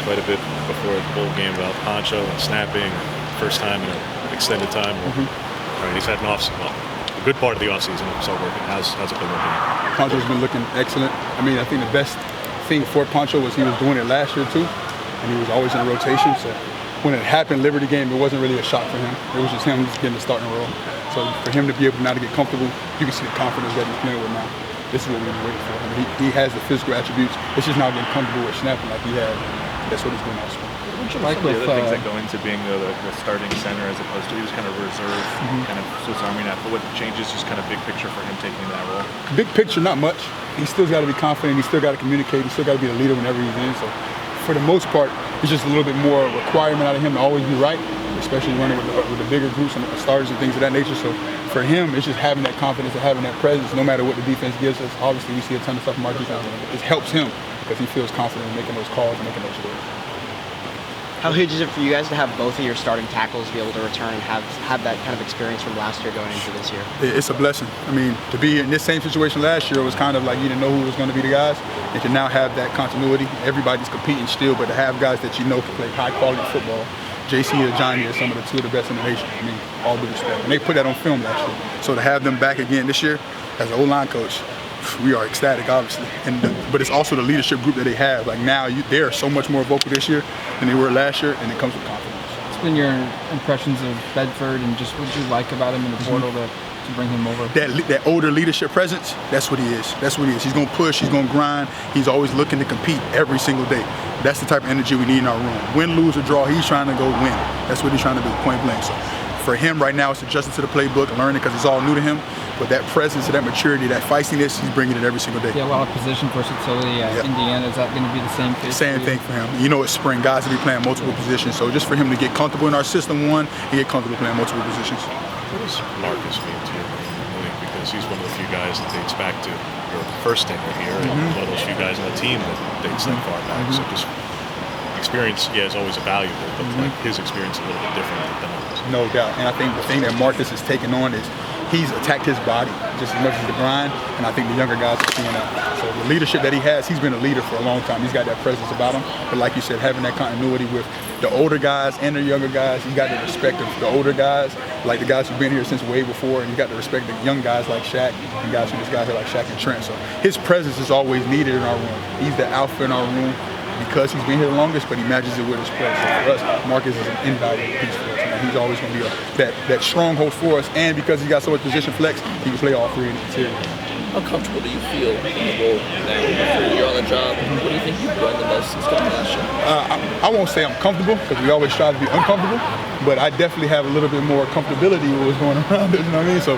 quite a bit before the bowl game about Poncho and snapping, first time in an extended time. Right, he's had a good part of the offseason to start working. How's it been working? Poncho's been looking excellent. I mean, I think the best thing for Poncho was he was doing it last year too, and he was always in a rotation. So when it happened, Liberty game, it wasn't really a shock for him. It was just him just getting the starting role. So for him to be able now to get comfortable, you can see the confidence that he's playing with now. This is what we've been waiting for. I mean, he has the physical attributes. It's just now getting comfortable with snapping like he had. That's what he's doing also. What you like with the other things that go into being the starting center as opposed to he was kind of reserve, kind of Swiss Army knife. But what changes just kind of big picture for him taking that role? Big picture, not much. He's still got to be confident. He's still got to communicate. He's still got to be the leader whenever he's in. So for the most part, it's just a little bit more requirement out of him to always be right, especially running with the bigger groups and the starters and things of that nature. So for him, it's just having that confidence and having that presence, no matter what the defense gives us. Obviously, we see a ton of stuff from Marcus Mariota. It helps him because he feels confident in making those calls and making those plays. How huge is it for you guys to have both of your starting tackles be able to return and have that kind of experience from last year going into this year? It's a blessing. I mean, to be in this same situation last year, it was kind of like you didn't know who was going to be the guys, and to now have that continuity. Everybody's competing still, but to have guys that you know can play high-quality football. JC and Johnny are some of the two of the best in the nation. I mean, all due respect. And they put that on film last year. So to have them back again this year as an O-line coach, we are ecstatic, obviously. But it's also the leadership group that they have. Like now, they are so much more vocal this year than they were last year, and it comes with confidence. What's been your impressions of Bedford and just what you like about him in the portal to bring him over? That older leadership presence, that's what he is. That's what he is. He's going to push, he's going to grind. He's always looking to compete every single day. That's the type of energy we need in our room. Win, lose, or draw, he's trying to go win. That's what he's trying to do, point blank. So for him right now, it's adjusting to the playbook, learning because it's all new to him. But that presence, that maturity, that feistiness, he's bringing it every single day. Yeah, a lot of position versatility at Indiana. Is that going to be the same case? Same thing for him. You know, it's spring. Guys will be playing multiple positions. So just for him to get comfortable in our system, and get comfortable playing multiple positions. What does Marcus mean to you? Because he's one of the few guys that dates back to your first tenure here, and one of those few guys on the team that dates that far back. So just experience, is always a valuable, but like his experience is a little bit different than others. No doubt. And I think the thing that Marcus has taken on is he's attacked his body just as much as the grind, and I think the younger guys are seeing that. So the leadership that he has, he's been a leader for a long time. He's got that presence about him. But like you said, having that continuity with the older guys and the younger guys, he's got the respect of the older guys, like the guys who've been here since way before, and you got the respect of the young guys like Shaq and guys who just got here like Shaq and Trent. So his presence is always needed in our room. He's the alpha in our room because he's been here the longest, but he matches it with his play. So for us, Marcus is an invaluable piece for us. He's always going to be that stronghold for us, and because he's got so much position flex, he can play all three in the interior. How comfortable do you feel in the role now after you're on the job? What do you think you've learned the most since coming last year? I won't say I'm comfortable because we always try to be uncomfortable, but I definitely have a little bit more comfortability with what's going around us, you know what I mean? So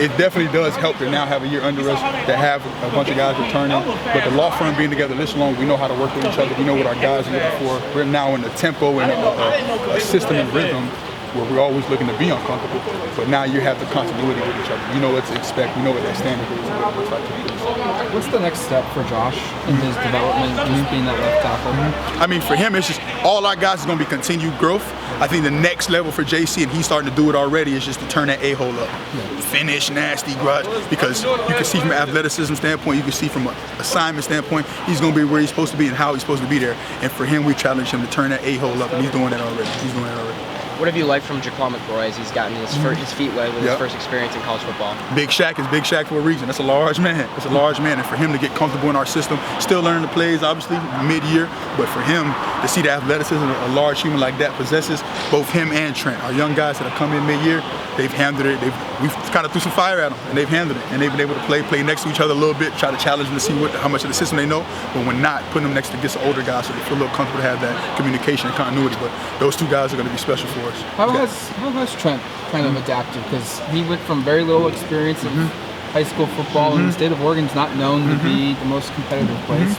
it definitely does help to now have a year under us, to have a bunch of guys returning. But the law firm being together this long, we know how to work with each other. We know what our guys are looking for. We're now in the tempo and a system and rhythm where we're always looking to be uncomfortable, but now you have the continuity with each other. You know what to expect, you know what that standard is, and what it looks like to be. What's the next step for Josh in his development, just being that left tackle? I mean, for him, it's just all our guys is going to be continued growth. I think the next level for JC, and he's starting to do it already, is just to turn that a-hole up. Finish, nasty, grudge, because you can see from an athleticism standpoint, you can see from an assignment standpoint, he's going to be where he's supposed to be and how he's supposed to be there. And for him, we challenge him to turn that a-hole up, and he's doing that already. What have you liked from Jaquan McRoy as he's gotten his feet wet with his first experience in college football? Big Shaq is Big Shaq for a reason. That's a large man. It's a large man, and for him to get comfortable in our system, still learning the plays, obviously, mid-year, but for him to see the athleticism a large human like that possesses, both him and Trent, our young guys that have come in mid-year, they've handled it. We've kind of threw some fire at them, and they've handled it, and they've been able to play next to each other a little bit, try to challenge them to see how much of the system they know, but when not, putting them next to get some older guys so they feel a little comfortable to have that communication and continuity. But those two guys are going to be special for us. How has Trent kind of adapted? Because he went from very little experience of high school football, and the state of Oregon's not known to be the most competitive place,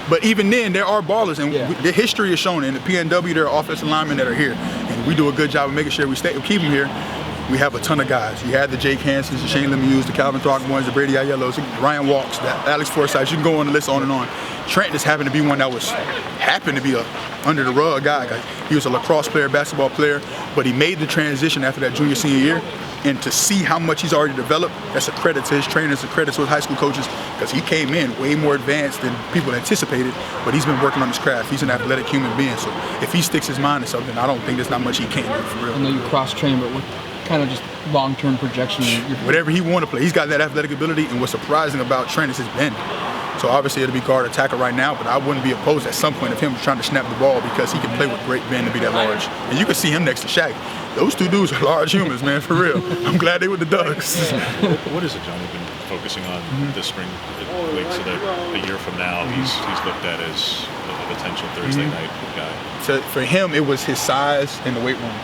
But even then, there are ballers, and the history is shown. In the PNW, there are offensive linemen that are here, and we do a good job of making sure we keep them here. We have a ton of guys. You had the Jake Hansons, the Shane Lemieux, the Calvin Throckmortons, the Brady Aiellos, the Ryan Walks, the Alex Forsythe. You can go on the list on and on. Trent just happened to be one that happened to be a under the rug guy. He was a lacrosse player, basketball player, but he made the transition after that junior, senior year And to see how much he's already developed, that's a credit to his trainers, a credit to his high school coaches, because he came in way more advanced than people anticipated, but he's been working on his craft. He's an athletic human being, so if he sticks his mind to something, I don't think there's not much he can't do for real. I know you cross-train, but what kind of just long-term projection? Whatever he want to play, he's got that athletic ability, and what's surprising about Trent is his bend. So obviously it'll be guard or tackle right now, but I wouldn't be opposed at some point of him trying to snap the ball because he can play with great bend to be that large. And you can see him next to Shaq. Those two dudes are large humans, man, for real. I'm glad they with the Ducks. What is it Johnny been focusing on this spring league so that a year from now he's looked at as a potential Thursday night guy? So for him, it was his size in the weight room.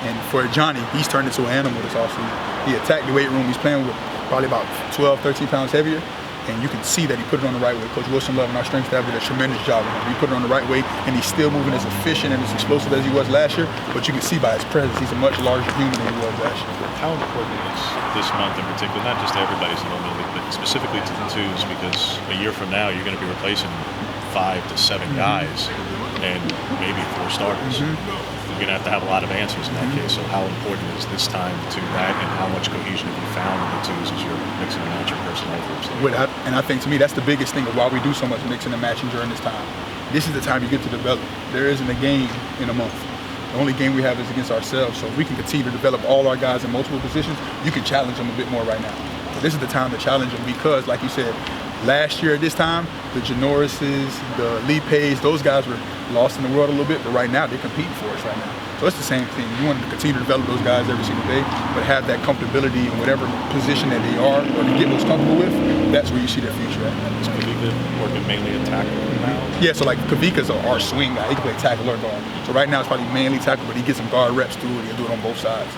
And for Johnny, he's turned into an animal this offseason. He attacked the weight room. He's playing with probably about 12, 13 pounds heavier. And you can see that he put it on the right way. Coach Wilson Love and our strength staff did a tremendous job with him. He put it on the right way, and he's still moving as efficient and as explosive as he was last year. But you can see by his presence, he's a much larger human than he was last year. How important is this month in particular, not just to everybody's in the league, but specifically to the twos, because a year from now you're going to be replacing 5 to 7 guys and maybe 4 starters. You're going to have a lot of answers in that case. So how important is this time to that, and how much cohesion have you found in the twos as you're mixing and matching personnel groups? And I think to me that's the biggest thing of why we do so much mixing and matching during this time. This is the time you get to develop. There isn't a game in a month. The only game we have is against ourselves. So if we can continue to develop all our guys in multiple positions, you can challenge them a bit more right now. So this is the time to challenge them because, like you said, last year at this time, the Janorises, the Lee Pays, those guys were lost in the world a little bit, but right now they're competing for us right now. So it's the same thing. You want to continue to develop those guys every single day, but have that comfortability in whatever position that they are or to get most comfortable with, that's where you see their future at. Is Kavika working mainly in tackle now? Yeah, so like Kavika's our swing guy. He can play tackle or guard. So right now it's probably mainly tackle, but he gets some guard reps too, and he'll do it on both sides.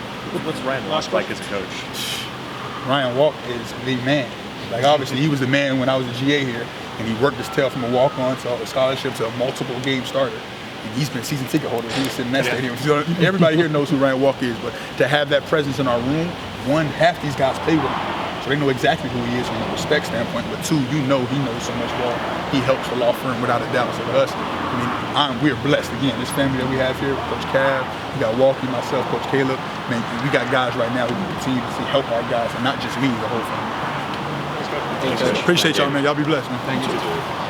What's Ryan Walk like as a coach? Ryan Walk is the man. Like obviously he was the man when I was a GA here, and he worked his tail from a walk-on to a scholarship to a multiple game starter. And he's been season ticket holder. He was sitting in that stadium. So everybody here knows who Ryan Walk is, but to have that presence in our room, one, half these guys play with him. So they know exactly who he is from a respect standpoint, but two, you know he knows so much ball. He helps the law firm without a doubt. So to us, I mean, we're blessed. Again, this family that we have here, Coach Cav, we got Walkie, myself, Coach Caleb. Man, we got guys right now who can continue to help our guys, and not just me, the whole family. Appreciate y'all, man. Y'all be blessed, man. Thank you.